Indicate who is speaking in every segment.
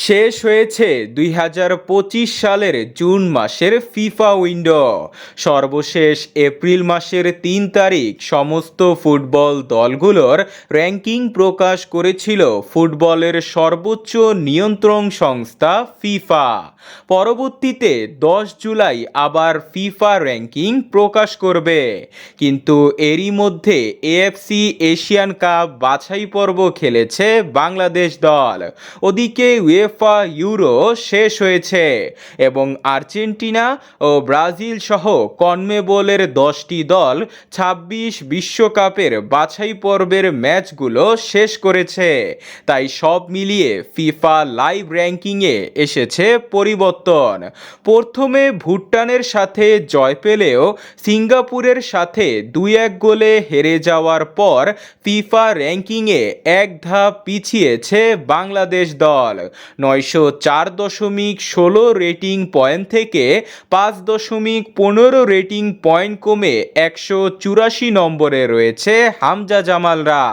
Speaker 1: শেষ হয়েছে ২০২৫ সালের জুন মাসের ফিফা উইন্ডো। সর্বশেষ এপ্রিল মাসের ৩ তারিখ সমস্ত ফুটবল দলগুলোর র্যাঙ্কিং প্রকাশ করেছিল ফুটবলের সর্বোচ্চ নিয়ন্ত্রণ সংস্থা ফিফা। পরবর্তীতে ১০ জুলাই আবার ফিফা র্যাঙ্কিং প্রকাশ করবে, কিন্তু এরই মধ্যে এএফসি এশিয়ান কাপ বাছাই পর্ব খেলেছে বাংলাদেশ দল। ওদিকে উয়েফা ইউরো শেষ হয়েছে এবং আর্জেন্টিনা ও ব্রাজিল সহ কনমেবলের 10টি দল ২৬ বিশ্বকাপের বাছাই পর্বের ম্যাচগুলো শেষ করেছে। তাই সব মিলিয়ে ফিফা লাইভ র্যাঙ্কিংয়ে এসেছে পরিবর্তন। প্রথমে ভুটানের সাথে জয় পেলেও সিঙ্গাপুরের সাথে ২-১ গোলে হেরে যাওয়ার পর ফিফা র্যাঙ্কিংয়ে এক ধাপ পিছিয়েছে বাংলাদেশ দল। ৯০৪.১৬ রেটিং পয়েন্ট থেকে ৫.১৫ রেটিং পয়েন্ট কমে ১৮৪ নম্বরে রয়েছে হামজা জামালরা।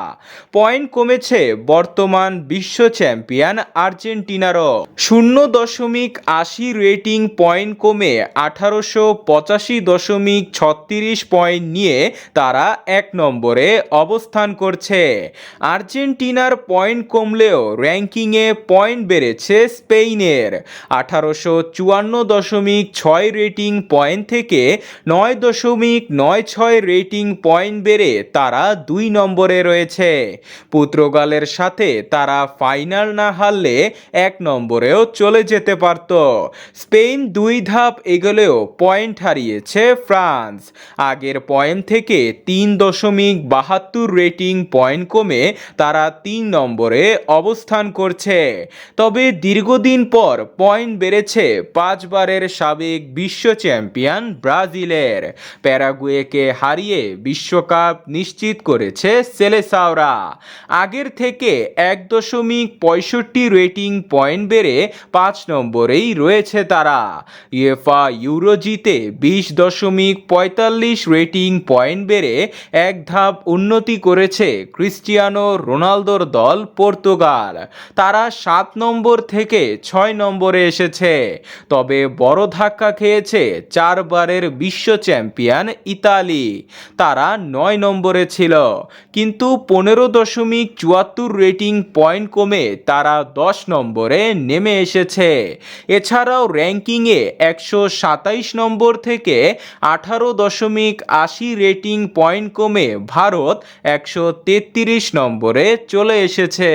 Speaker 1: পয়েন্ট কমেছে বর্তমান বিশ্ব চ্যাম্পিয়ন আর্জেন্টিনারও। ০.৮০ রেটিং পয়েন্ট কমে ১৮৮৫.৩৬ পয়েন্ট নিয়ে তারা ১ নম্বরে অবস্থান করছে। আর্জেন্টিনার পয়েন্ট কমলেও র্যাঙ্কিংয়ে পয়েন্ট বেড়েছে স্পেনের। ১৮৫৪.৬ রেটিং পয়েন্ট থেকে ৯.৯৬ রেটিং পয়েন্ট বেড়ে তারা ২ নম্বরে রয়েছে। পর্তুগালের সাথে তারা ফাইনাল না হারলে ১ নম্বরেও চলে যেতে পারত। স্পেন ২ ধাপ এগোলেও পয়েন্ট হারিয়েছে ফ্রান্স। আগের পয়েন্ট থেকে ৩.৭২ রেটিং পয়েন্ট কমে তারা ৩ নম্বরে অবস্থান করছে। তবে দীর্ঘদিন পর পয়েন্ট বেড়েছে ৫ বারের সাবেক বিশ্ব চ্যাম্পিয়ন ব্রাজিলের। প্যারাগুয়েকে হারিয়ে বিশ্বকাপ নিশ্চিত করেছে সেলেসাওরা। আগের থেকে ১.৬৫ রেটিং পয়েন্ট বেড়ে ৫ নম্বরেই রয়েছে তারা। উয়েফা ইউরো জিতে ২০.৪৫ রেটিং পয়েন্ট বেড়ে এক ধাপ উন্নতি করেছে ক্রিস্টিয়ানো রোনালদোর দল পর্তুগাল। তারা ৭ নম্বর থেকে ৬ নম্বরে এসেছে। তবে বড় ধাক্কা খেয়েছে ৪ বারের বিশ্ব চ্যাম্পিয়ন ইতালি। তারা ৯ নম্বরে ছিল, কিন্তু ১৫.৭৪ রেটিং পয়েন্ট কমে তারা ১০ নম্বরে নেমে এসেছে। এছাড়াও র্যাঙ্কিংয়ে ১২৭ নম্বর থেকে ১৮.৮০ রেটিং পয়েন্ট কমে ভারত ১৩৩ নম্বরে চলে এসেছে।